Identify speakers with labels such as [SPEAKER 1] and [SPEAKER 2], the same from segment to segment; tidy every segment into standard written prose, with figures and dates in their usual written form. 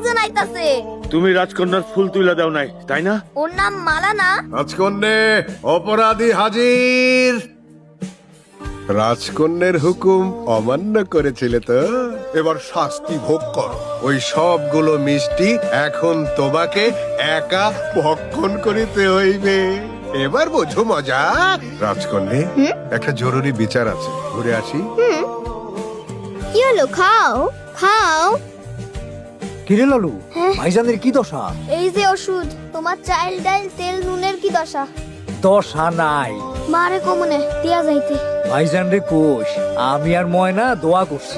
[SPEAKER 1] আরেকজন আইতাছে।
[SPEAKER 2] তুমি রাজকন্যার ফুল তুইলা দাও নাই তাই না?
[SPEAKER 1] ওর নাম মালা না?
[SPEAKER 3] রাজকন্যে অপরাধী হাজির। রাজকন্যের হুকুম অমান্য করেছিলে তো, এবার শাস্তি ভোগ করো। ওই সবগুলো মিষ্টি এখন তোমাকে একা ভক্ষণ করিতে হইবে। এবার বোঝো মজা। রাজকন্যে, একটা জরুরি বিচার আছে, ঘুরে আসি।
[SPEAKER 1] কি হলো? খাও খাও।
[SPEAKER 4] কিরে লালু, ভাইজানের কি দশা?
[SPEAKER 1] এই যে ওষুধ, তোমার চাইল ডাইল তেল নুনের কি দশা?
[SPEAKER 4] দশা নাই।
[SPEAKER 1] মারে কমনে দিয়া যাইতে।
[SPEAKER 4] ভাইজান রে কোষ, আমি আর ময়না দোয়া করছি।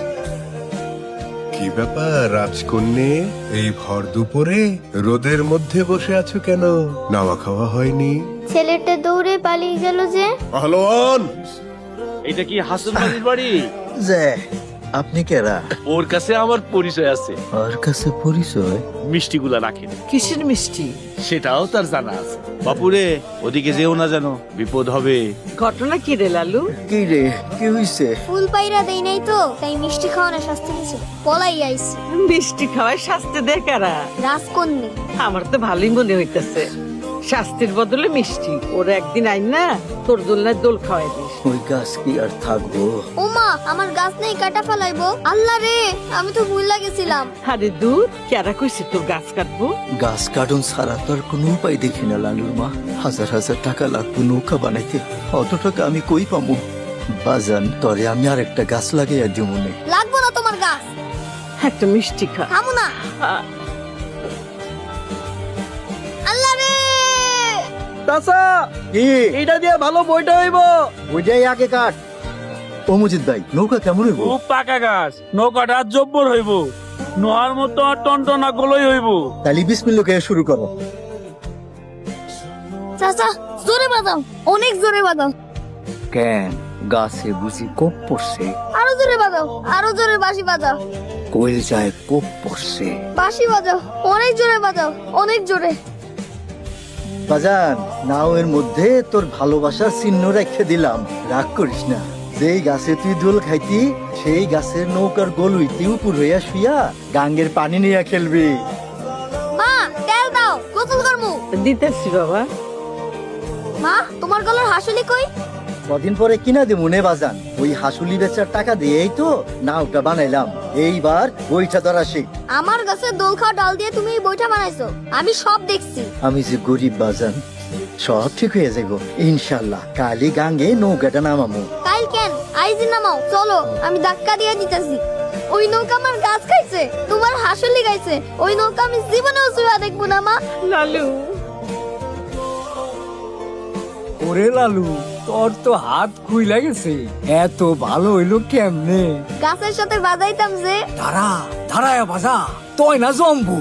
[SPEAKER 3] কি ব্যাপার রাজকন্যে, এই ভর দুপুরে রোদের মধ্যে বসে আছো কেন? নাওয়া খাওয়া হয়নি?
[SPEAKER 1] ছেলেটা দৌড়ে পালিয়ে গেল যে।
[SPEAKER 3] পাহলোয়ান,
[SPEAKER 2] এটা কি হাসান আলীর বাড়ি?
[SPEAKER 5] যে আপনি কেরা?
[SPEAKER 2] ওর কাছে আমার পরিচয় আছে।
[SPEAKER 5] ওর কাছে পরিচয়?
[SPEAKER 2] মিষ্টিগুলা রাখেন,
[SPEAKER 5] কিসের মিষ্টি?
[SPEAKER 2] সেটাও তার জানা আছে। বাপুরে, ওদিকে যেও না যেন, বিপদ হবে।
[SPEAKER 6] ঘটনা কি রে লালু?
[SPEAKER 5] কি রে, কি হইছে?
[SPEAKER 1] ফুল পাইরা দেই নাই তো, তাই মিষ্টি খাওয়ানো শাস্তি দিছে। পলাই আইছে
[SPEAKER 6] মিষ্টি খাওয়ায় শাস্তি দে কারা?
[SPEAKER 1] রাজকন্যা।
[SPEAKER 6] আমার তো ভালোই মনে হইতেছে, শাস্তির বদলে মিষ্টি। ওর একদিন আইন না তোর দোলনায় দোল খাওয়াই দিস।
[SPEAKER 5] ওই গাছ কি আর থাকবো?
[SPEAKER 1] ওমা, আমার গাছ নেই, কাটা ফেলাইবো। আল্লাহ রে, আমি তো ভুল লাগেছিলাম।
[SPEAKER 6] আরে দূর, কেরা কইছে তোর গাছ কাটবো?
[SPEAKER 5] গাছ কাটন ছাড়া তো আর কোনো উপায় দেখি না লালুর মা। হাজার হাজার টাকা লাগবে নৌকা বানাইতে, অত টাকা আমি কই পাবো? বাজান, তরে আমি আর একটা গাছ লাগাইয়া দিব মনে।
[SPEAKER 1] লাগবো না তোমার গাছ,
[SPEAKER 6] একটা মিষ্টি খা।
[SPEAKER 1] খামু না। আল্লাহ রে,
[SPEAKER 4] চাচা,
[SPEAKER 5] কি
[SPEAKER 4] এইটা দিয়ে ভালো বইটা হইব।
[SPEAKER 5] ওইটাই আগে কাট। ও মজিদ ভাই, নৌকা কেমন হইব?
[SPEAKER 7] খুব পাকা গাছ, নৌকাটা জব্বর হইব, নোহার মতো আর টনটনা গলই হইব।
[SPEAKER 5] তাহলে বিসমিল্লাহ কে শুরু করো।
[SPEAKER 1] চাচা জোরে বাজাও, অনেক জোরে বাজাও।
[SPEAKER 5] কেন, গাছে বুঝি কোপ পড়ছে?
[SPEAKER 1] আরো জোরে বাজাও, আরো জোরে বাঁশি বাজাও।
[SPEAKER 5] কোয়েল যায় কোপ পড়ছে।
[SPEAKER 1] বাঁশি বাজাও, অনেক জোরে বাজাও, অনেক জোরে।
[SPEAKER 5] বাজান, নাও এর মধ্যে তোর ভালোবাসার চিহ্ন রেখে দিলাম, রাগ করিস না। যেই গাছে তুই দোল খাইতি, সেই গাছের নৌকার গোল হইতে উপর হইয়া শুইয়া গাঙ্গের পানি নিয়ে খেলবি।
[SPEAKER 1] মা, তেল দাও, গোসল করমু।
[SPEAKER 6] দিতেছি বাবা।
[SPEAKER 1] মা, তোমার গলার হাসুলি কই?
[SPEAKER 5] কদিন পরে কিনা দিমু নে বাজান। ওই হাসুলি বেচার টাকা দিয়েই তো নাওটা বানাইলাম। এইবার বইটা ধরা শিখ।
[SPEAKER 1] আমার গাছে দোল খাওয়া ডাল দিয়ে তুমি এই বইটা বানাইছো, আমি সব দেখছি।
[SPEAKER 5] আমি যে গরিব বাজান, সব ঠিক হয়ে যাবো ইনশাল্লাহ। কালি গাঙ্গে নৌকাটা নামামু।
[SPEAKER 1] কাল কেন, আইজি নামাও, চলো আমি ধাক্কা দিয়ে দিতেছি। ওই নৌকা আমার গাছ খাইছে, তোমার হাসুলি গাইছে। ওই নৌকা আমি জীবনেও ছুঁয়া দেখবো না মা।
[SPEAKER 6] লালু,
[SPEAKER 4] ওরে লালু, তোর তো হাত খুইলা গেছে, এত ভালো হইলো কেমনে?
[SPEAKER 1] গাছের সাথে বাজাইতাম যে।
[SPEAKER 4] দাঁড়া, দাঁড়ায় বাজা, তয় না জম্বু।